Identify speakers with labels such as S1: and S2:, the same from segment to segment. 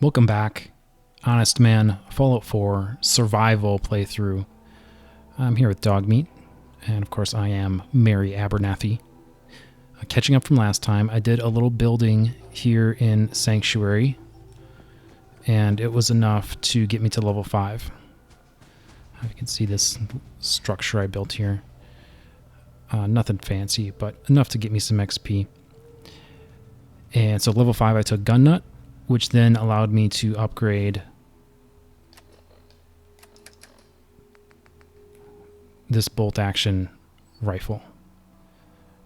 S1: Welcome back. Honestman, Fallout 4, survival playthrough. I'm here with Dogmeat, and of course I am Mary Abernathy. Catching up from last time, I did a little building here in Sanctuary, and it was enough to get me to level 5. You can see this structure I built here. Nothing fancy, but enough to get me some XP. And so level 5 I took Gun Nut, which then allowed me to upgrade this bolt action rifle.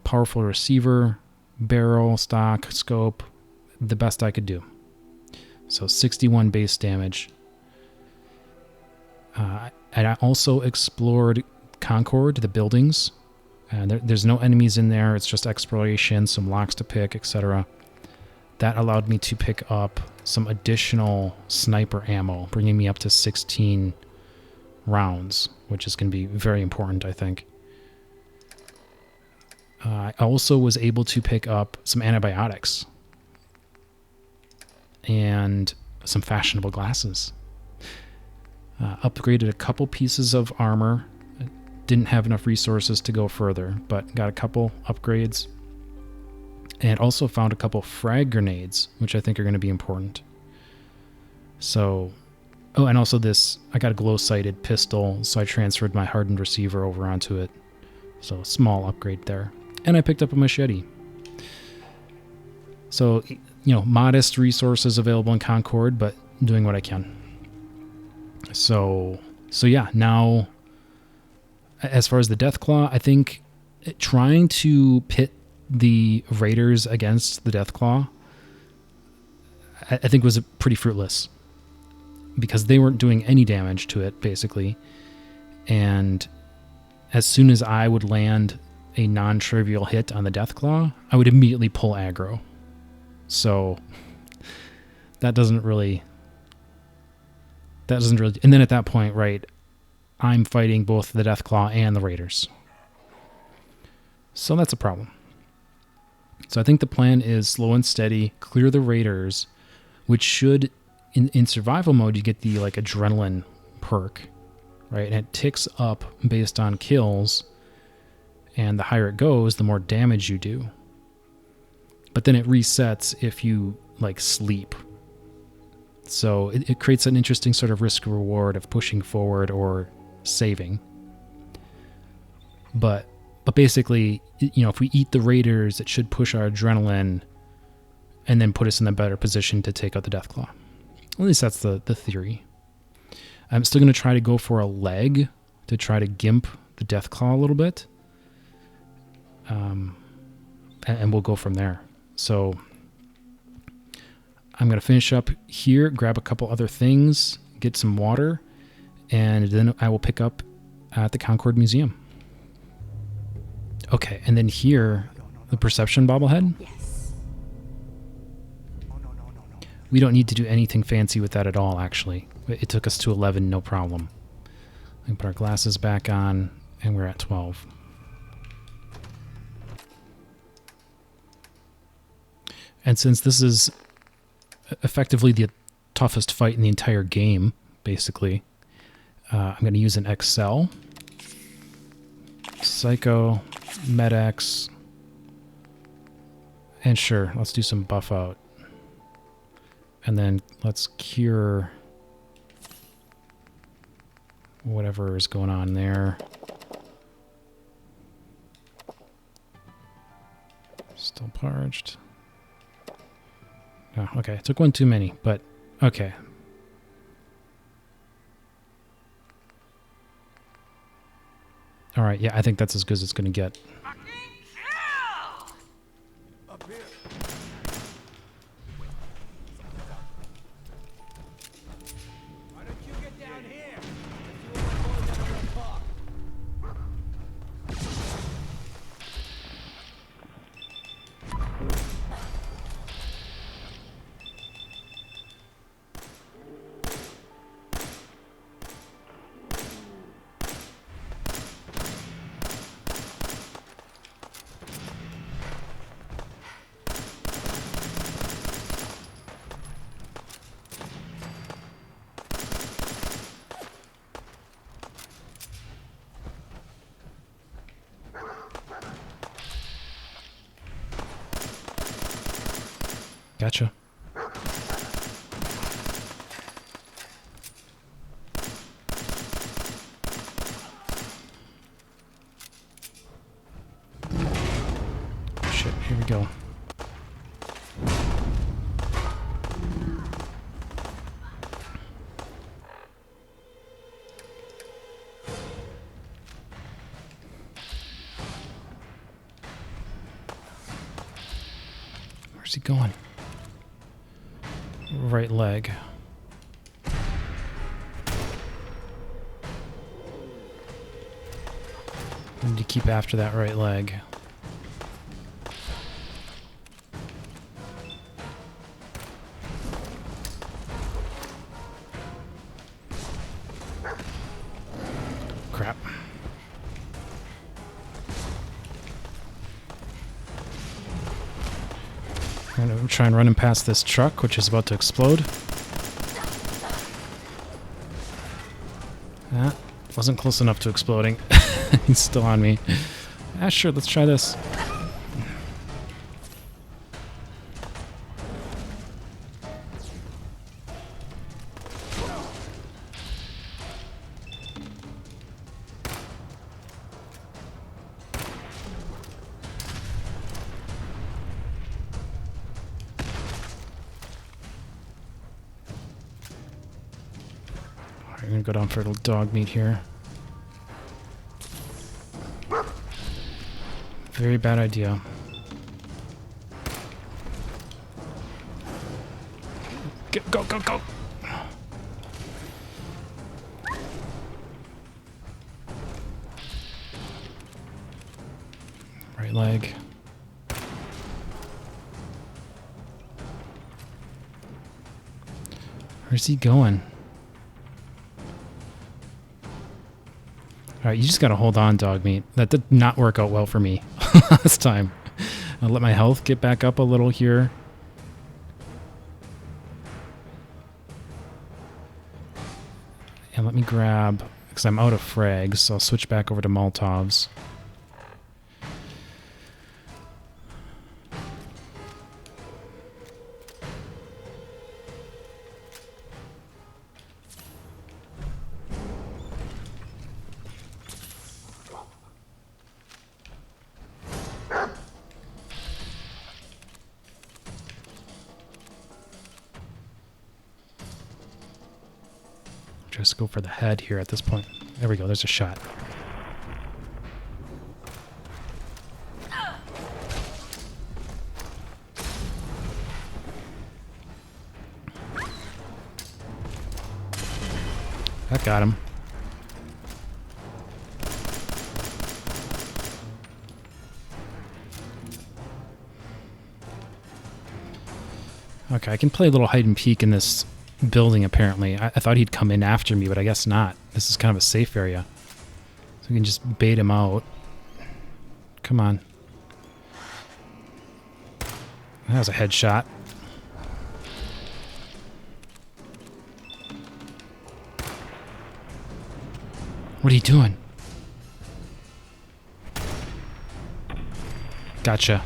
S1: Powerful receiver, barrel, stock, scope, the best I could do. So 61 base damage. And I also explored Concord, the buildings. There's no enemies in there, it's just exploration, some locks to pick, etc. That allowed me to pick up some additional sniper ammo, bringing me up to 16 rounds, which is going to be very important, I think. I also was able to pick up some antibiotics and some fashionable glasses. Upgraded a couple pieces of armor. Didn't have enough resources to go further, but got a couple upgrades. And also found a couple frag grenades, which I think are going to be important. So, oh, and also this, I got a glow-sighted pistol, so I transferred my hardened receiver over onto it. So, small upgrade there. And I picked up a machete. So, you know, modest resources available in Concord, but doing what I can. So yeah, now, as far as the deathclaw, I think trying to pit the raiders against the deathclaw, I think was pretty fruitless, because they weren't doing any damage to it, basically. And as soon as I would land a non-trivial hit on the deathclaw, I would immediately pull aggro. So that doesn't really, and then at that point, right, I'm fighting both the deathclaw and the raiders. So that's a problem. So I think the plan is slow and steady, clear the raiders, which should, in survival mode, you get the like adrenaline perk, right? And it ticks up based on kills, and the higher it goes, the more damage you do. But then it resets if you like sleep. So it creates an interesting sort of risk reward of pushing forward or saving. But basically, you know, if we eat the raiders, it should push our adrenaline and then put us in a better position to take out the deathclaw. At least that's the theory. I'm still going to try to go for a leg to try to gimp the deathclaw a little bit. And we'll go from there. So I'm going to finish up here, grab a couple other things, get some water, and then I will pick up at the Concord Museum. Okay, and then here, the perception bobblehead.
S2: Yes. No.
S1: We don't need to do anything fancy with that at all, actually. It took us to 11, no problem. We can put our glasses back on, and we're at 12. And since this is effectively the toughest fight in the entire game, basically, I'm going to use an Excel. Psycho, Med-X, and sure, let's do some buff out. And then let's cure whatever is going on there. Still parched. Oh, okay, it took one too many, but okay. All right, yeah, I think that's as good as it's going to get.
S2: Up here. Why don't you get down here? You wanna go down the park.
S1: Gotcha. Shit, here we go. Where's he going? Right leg. I need to keep after that right leg. Crap. I'm going to try and run him past this truck, which is about to explode. That wasn't close enough to exploding. He's still on me. Ah, sure, let's try this. We're gonna go down for a little dog meat here. Very bad idea. Go, go, go! Right leg. Where's he going? Alright, you just gotta hold on, dog meat. That did not work out well for me last time. I'll let my health get back up a little here. And let me grab, because I'm out of frags, so I'll switch back over to Molotovs. Just go for the head here at this point. There we go, there's a shot. That got him. Okay, I can play a little hide and peek in this building, apparently. I thought he'd come in after me, but I guess not. This is kind of a safe area. So we can just bait him out. Come on. That was a headshot. What are you doing? Gotcha.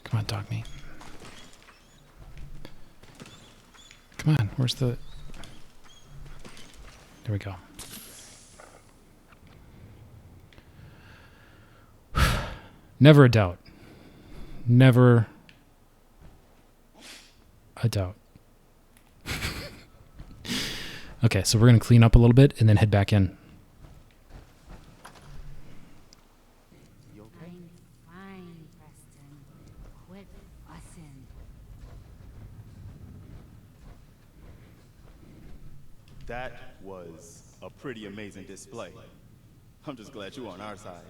S1: Come on, dog meat. Come on, where's the... There we go. Never a doubt. Never a doubt. Okay, so we're going to clean up a little bit and then head back in.
S3: I'm fine, Preston. Quit fussing.
S4: That was a pretty amazing display. I'm just glad you're on our side.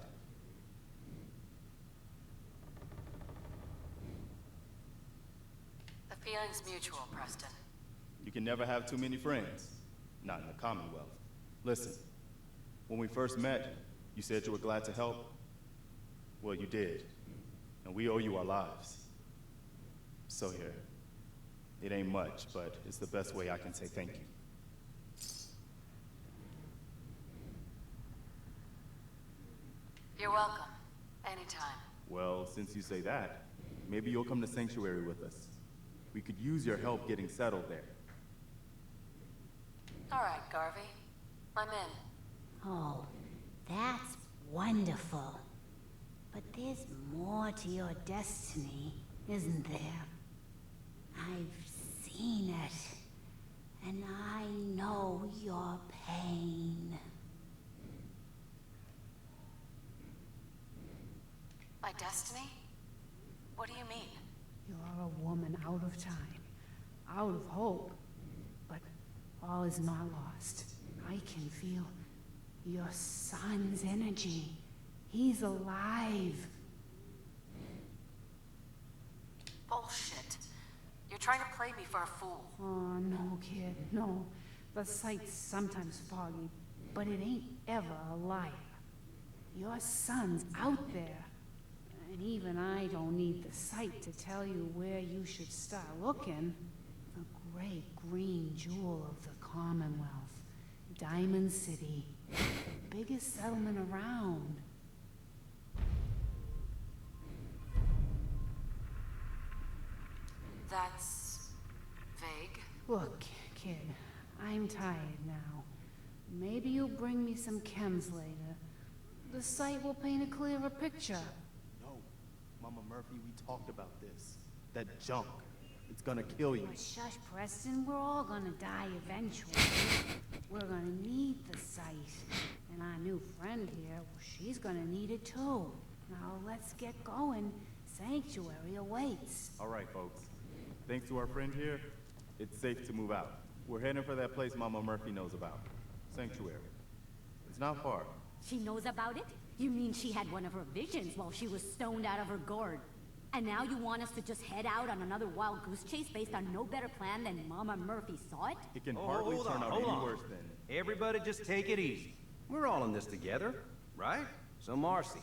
S5: The feeling's mutual, Preston.
S4: You can never have too many friends. Not in the Commonwealth. Listen, when we first met, you said you were glad to help. Well, you did. And we owe you our lives. So here. It ain't much, but it's the best way I can say thank you.
S5: You're welcome. Anytime.
S4: Well, since you say that, maybe you'll come to Sanctuary with us. We could use your help getting settled there.
S5: All right, Garvey. I'm in.
S3: Oh, that's wonderful. But there's more to your destiny, isn't there? I've seen it, and I know your pain.
S5: My destiny? What do you mean?
S6: You're a woman out of time, out of hope. But all is not lost. I can feel your son's energy. He's alive.
S5: Bullshit. You're trying to play me for a fool.
S6: Oh, no, kid, no. The sight's sometimes foggy, but it ain't ever a liar. Your son's out there. And even I don't need the sight to tell you where you should start looking. The great green jewel of the Commonwealth. Diamond City. The biggest settlement around.
S5: That's vague.
S6: Look, kid, I'm tired now. Maybe you'll bring me some chems later. The site will paint a clearer picture.
S4: No, Mama Murphy, we talked about this. That junk. It's gonna kill you.
S6: Oh, shush, Preston. We're all gonna die eventually. We're gonna need the site. And our new friend here, well, she's gonna need it too. Now let's get going. Sanctuary awaits.
S4: All right, folks. Thanks to our friend here, it's safe to move out. We're heading for that place Mama Murphy knows about. Sanctuary. It's not far.
S7: She knows about it? You mean she had one of her visions while she was stoned out of her gourd? And now you want us to just head out on another wild goose chase based on no better plan than Mama Murphy saw it?
S4: It can hardly turn out any worse than...
S8: Everybody just take it easy. We're all in this together, right? So Marcy,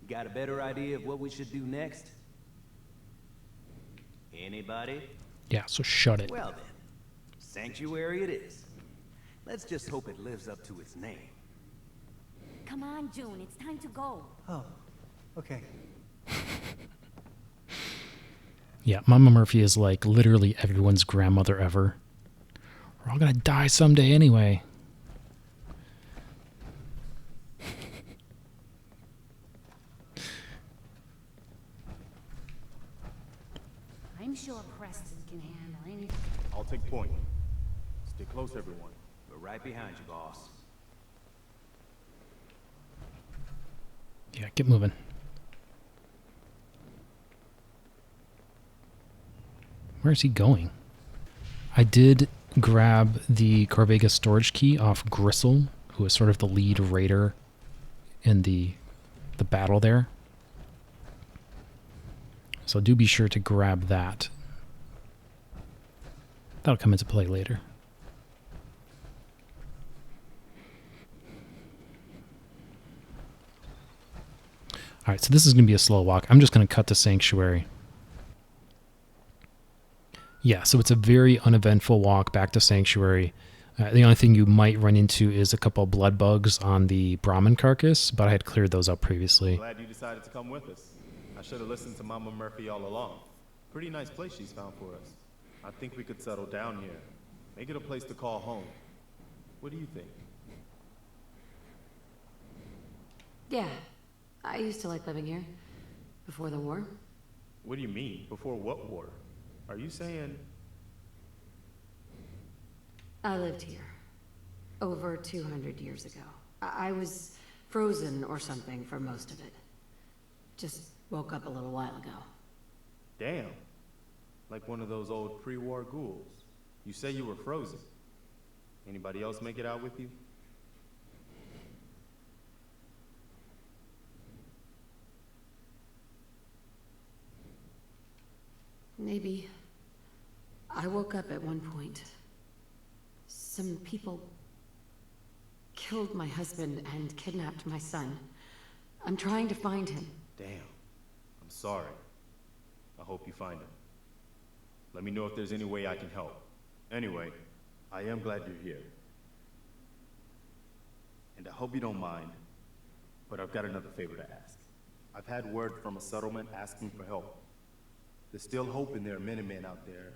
S8: you got a better idea of what we should do next? Anybody?
S1: Yeah, so shut it.
S8: Well then, Sanctuary it is. Let's just hope it lives up to its name.
S7: Come on, June, it's time to go.
S2: Oh, okay.
S1: Yeah, Mama Murphy is like literally everyone's grandmother ever. We're all gonna die someday anyway.
S6: I'm sure Preston can handle anything.
S4: I'll take point. Stay close, everyone.
S8: We're right behind you, boss.
S1: Yeah, get moving. Where is he going? I did grab the Corvega storage key off Gristle, who is sort of the lead raider in the battle there. So do be sure to grab that. That'll come into play later. Alright, so this is going to be a slow walk. I'm just going to cut to Sanctuary. Yeah, so it's a very uneventful walk back to Sanctuary. The only thing you might run into is a couple of blood bugs on the Brahmin carcass, but I had cleared those up previously.
S4: Glad you decided to come with us. I should have listened to Mama Murphy all along. Pretty nice place she's found for us. I think we could settle down here. Make it a place to call home. What do you think?
S5: Yeah. I used to like living here. Before the war.
S4: What do you mean? Before what war? Are you saying...
S5: I lived here. Over 200 years ago. I was frozen or something for most of it. Just woke up a little while ago.
S4: Damn. Like one of those old pre-war ghouls. You say you were frozen. Anybody else make it out with you?
S5: Maybe. I woke up at one point. Some people killed my husband and kidnapped my son. I'm trying to find him.
S4: Damn. I'm sorry. I hope you find him. Let me know if there's any way I can help. Anyway, I am glad you're here. And I hope you don't mind, But I've got another favor to ask. I've had word from a settlement asking for help. They're still hoping there are Minutemen out there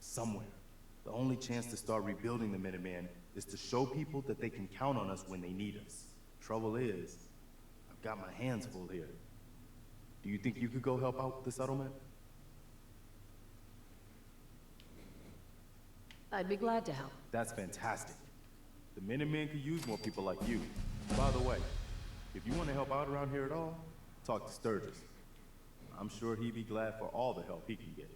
S4: somewhere. The only chance to start rebuilding the Minutemen is to show people that they can count on us when they need us. Trouble is, I've got my hands full here. Do you think you could go help out the settlement?
S5: I'd be glad to help.
S4: That's fantastic. The Minutemen could use more people like you. By the way, if you want to help out around here at all, talk to Sturgis. I'm sure he'd be glad for all the help he can get.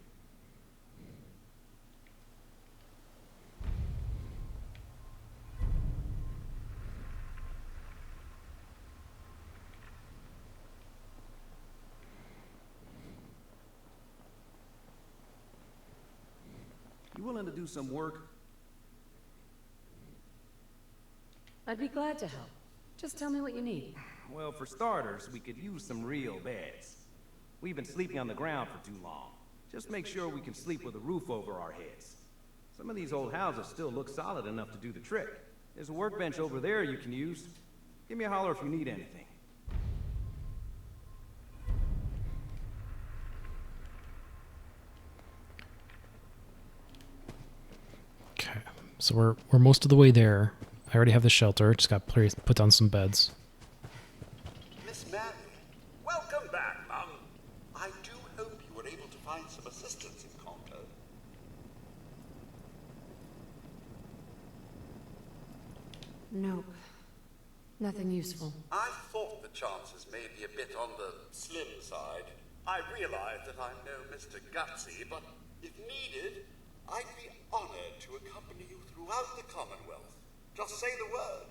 S8: You willing to do some work?
S5: I'd be glad to help. Just tell me what you need.
S8: Well, for starters, we could use some real beds. We've been sleeping on the ground for too long. Just make sure we can sleep with a roof over our heads. Some of these old houses still look solid enough to do the trick. There's a workbench over there you can use. Give me a holler if you need anything.
S1: Okay, so we're most of the way there. I already have the shelter. Just got to put down some beds.
S9: Miss Mary, welcome back, Mum. I do hope you were able to find some assistance in Concord.
S5: Nope. Nothing useful.
S9: I thought the chances may be a bit on the slim side. I realize that I'm no Mr. Gutsy, but if needed, I'd be honored to accompany you throughout the Commonwealth. Just say the word.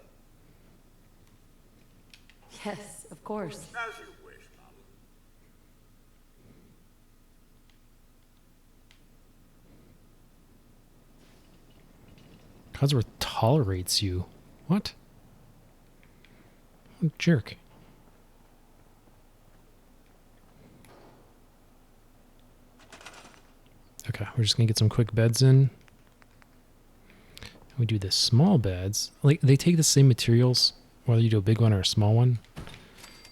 S5: Yes, of course.
S9: As you wish, Mum.
S1: Codsworth tolerates you. What? What a jerk. Okay, we're just gonna get some quick beds in. We do the small beds. Like, they take the same materials, whether you do a big one or a small one.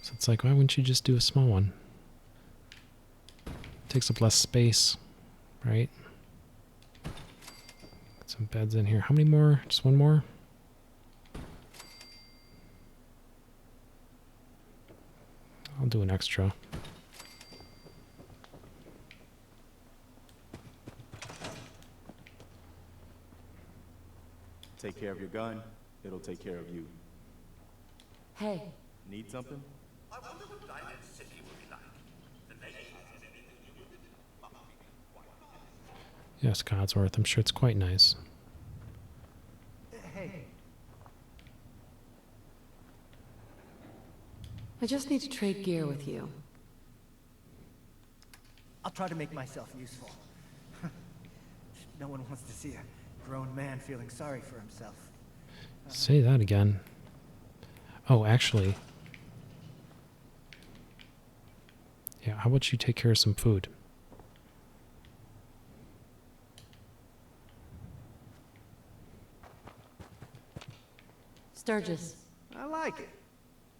S1: So it's like, why wouldn't you just do a small one? Takes up less space, right? Get some beds in here. How many more? Just one more? I'll do an extra.
S4: Take care of your gun, it'll take care of you.
S5: Hey,
S4: Need something?
S9: I wonder what Diamond City will be like. The nation has anything to do with it. Must be quite nice.
S1: Yes, Codsworth. I'm sure it's quite nice.
S2: Hey,
S5: I just need to trade gear with you.
S2: I'll try to make myself useful. No one wants to see a grown man feeling sorry for himself.
S1: Say that again. Oh, actually. Yeah, how about you take care of some food?
S5: Sturgis.
S8: I like it.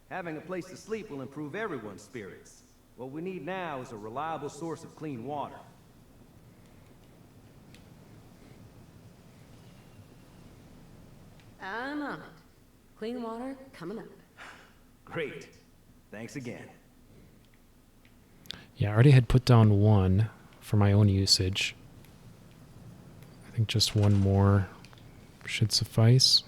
S8: Having a place to sleep will improve everyone's spirits. What we need now is a reliable source of clean water.
S5: I'm on it. Clean water coming up.
S8: Great. Thanks again.
S1: Yeah, I already had put down one for my own usage. I think just one more should suffice.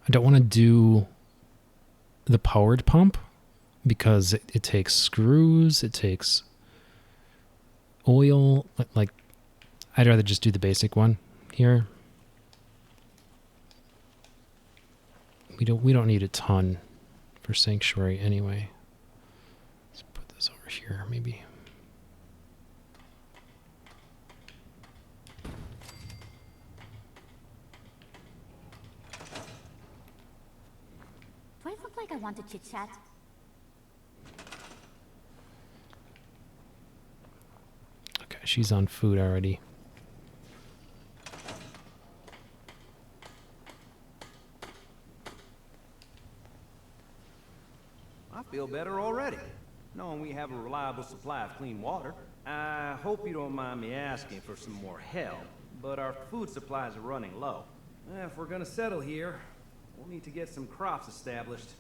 S1: I don't want to do the powered pump because it takes screws, it takes oil. Like, I'd rather just do the basic one here. We don't need a ton for Sanctuary anyway. Let's put this over here, maybe.
S7: Do I look like I want to chit-chat?
S1: Okay, she's on food already.
S8: feel better already, knowing we have a reliable supply of clean water. I hope you don't mind me asking for some more help, but our food supplies are running low. If we're gonna settle here, we'll need to get some crops established.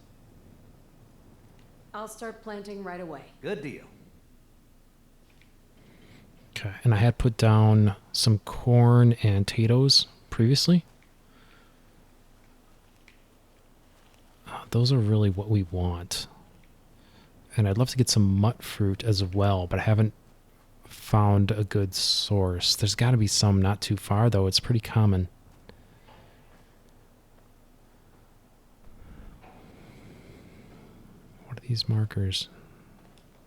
S5: I'll start planting right away.
S8: Good deal.
S1: Okay, and I had put down some corn and potatoes previously. Those are really what we want. And I'd love to get some mut fruit as well, but I haven't found a good source. There's got to be some not too far, though. It's pretty common. What are these markers?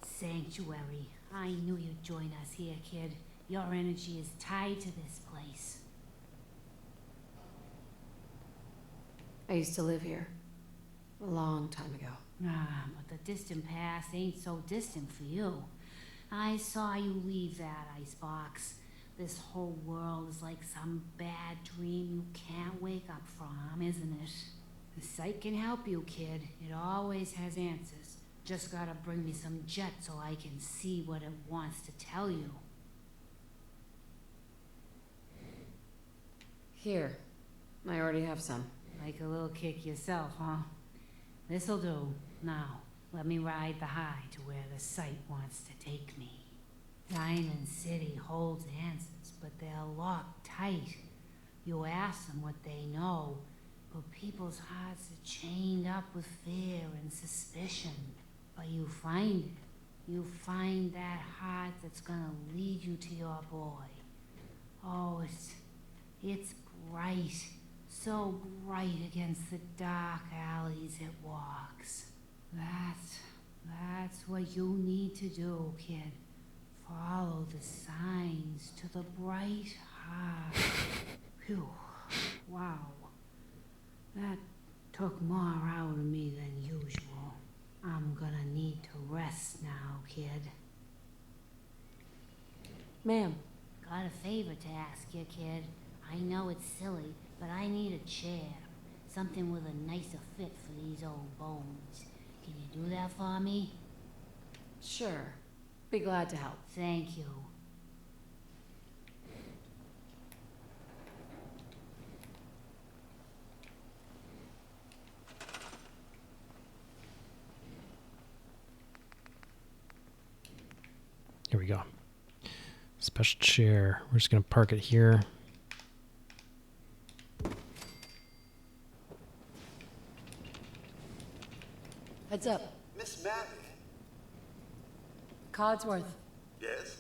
S3: Sanctuary. I knew you'd join us here, kid. Your energy is tied to this place.
S5: I used to live here. A long time ago.
S3: Ah, but the distant past ain't so distant for you. I saw you leave that icebox. This whole world is like some bad dream you can't wake up from, isn't it? The sight can help you, kid. It always has answers. Just gotta bring me some jet so I can see what it wants to tell you.
S5: Here. I already have some.
S3: Like a little kick yourself, huh? This'll do. Now, let me ride the high to where the sight wants to take me. Diamond City holds answers, but they're locked tight. You ask them what they know, but people's hearts are chained up with fear and suspicion. But you find it. You find that heart that's gonna lead you to your boy. Oh, it's bright. So bright against the dark alleys it walks. That's what you need to do, kid. Follow the signs to the bright heart. Phew. Wow. That took more out of me than usual. I'm gonna need to rest now, kid.
S5: Ma'am.
S3: Got a favor to ask you, kid. I know it's silly, but I need a chair. Something with a nicer fit for these old bones. Can you do that for me?
S5: Sure. Be glad to help.
S3: Thank you.
S1: Here we go. Special chair. We're just going to park it here.
S5: Heads up.
S9: Miss Mary?
S5: Codsworth.
S9: Yes?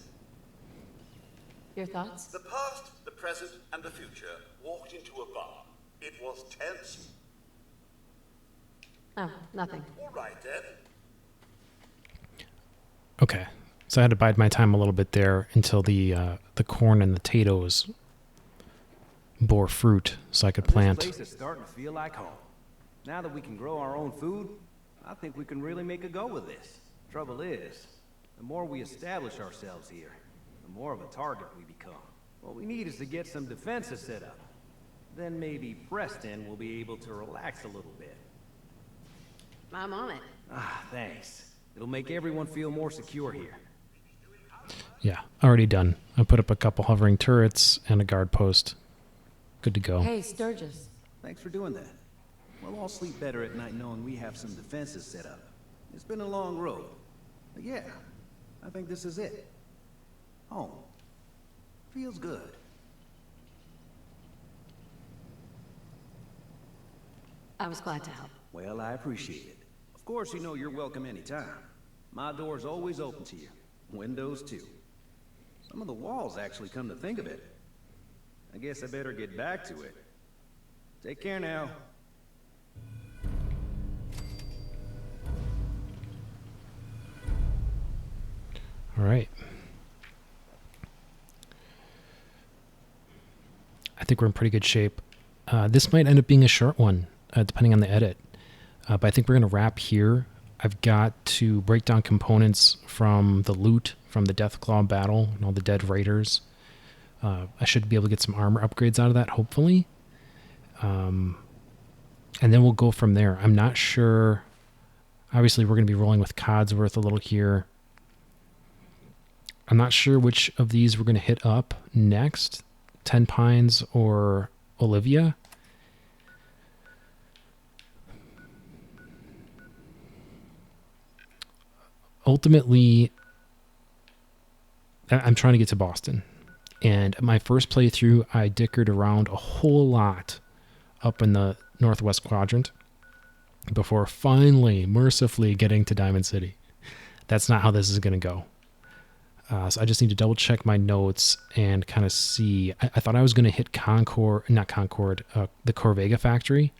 S5: Your thoughts?
S9: The past, the present, and the future walked into a bar. It was tense.
S5: Oh, nothing.
S9: All right, then.
S1: Okay. So I had to bide my time a little bit there until the corn and the potatoes bore fruit so I could plant.
S8: This place is starting to feel like home. Now that we can grow our own food, I think we can really make a go with this. Trouble is, the more we establish ourselves here, the more of a target we become. What we need is to get some defenses set up. Then maybe Preston will be able to relax a little bit.
S5: I'm on it.
S8: Ah, thanks. It'll make everyone feel more secure here.
S1: Yeah, already done. I put up a couple hovering turrets and a guard post. Good to go.
S5: Hey, Sturgis.
S8: Thanks for doing that. We'll all sleep better at night knowing we have some defenses set up. It's been a long road. But yeah, I think this is it. Home. Feels good.
S5: I was glad to help.
S8: Well, I appreciate it. Of course, you know you're welcome anytime. My door's always open to you. Windows, too. Some of the walls actually come to think of it. I guess I better get back to it. Take care now.
S1: All right. I think we're in pretty good shape. This might end up being a short one, depending on the edit. But I think we're going to wrap here. I've got to break down components from the loot from the deathclaw battle and all the dead raiders. I should be able to get some armor upgrades out of that, hopefully. And then we'll go from there. I'm not sure Obviously, we're going to be rolling with Codsworth a little here. I'm not sure which of these we're going to hit up next, 10 Pines or Olivia. Ultimately, I'm trying to get to Boston. And my first playthrough, I dickered around a whole lot up in the northwest quadrant before finally, mercifully getting to Diamond City. That's not how this is going to go. So I just need to double check my notes and kind of see. I thought I was going to hit Concord, not Concord, the Corvega factory.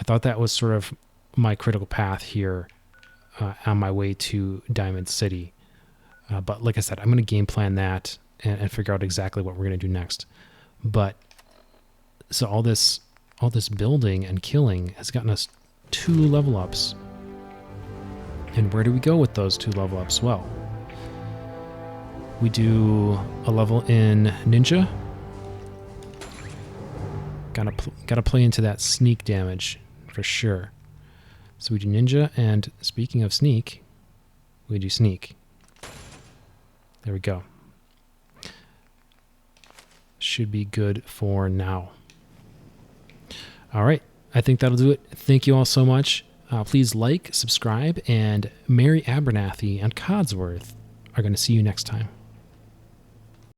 S1: I thought that was sort of my critical path here on my way to Diamond City. But like I said, I'm going to game plan that and figure out exactly what we're going to do next. But so all this building and killing has gotten us 2 level ups. And where do we go with those 2 level ups? Well, we do a level in Ninja. Gotta play into that sneak damage for sure. So we do Ninja, and speaking of sneak, we do Sneak. There we go. Should be good for now. All right, I think that'll do it. Thank you all so much. Please like, subscribe, and Mary Abernathy and Codsworth are going to see you next time.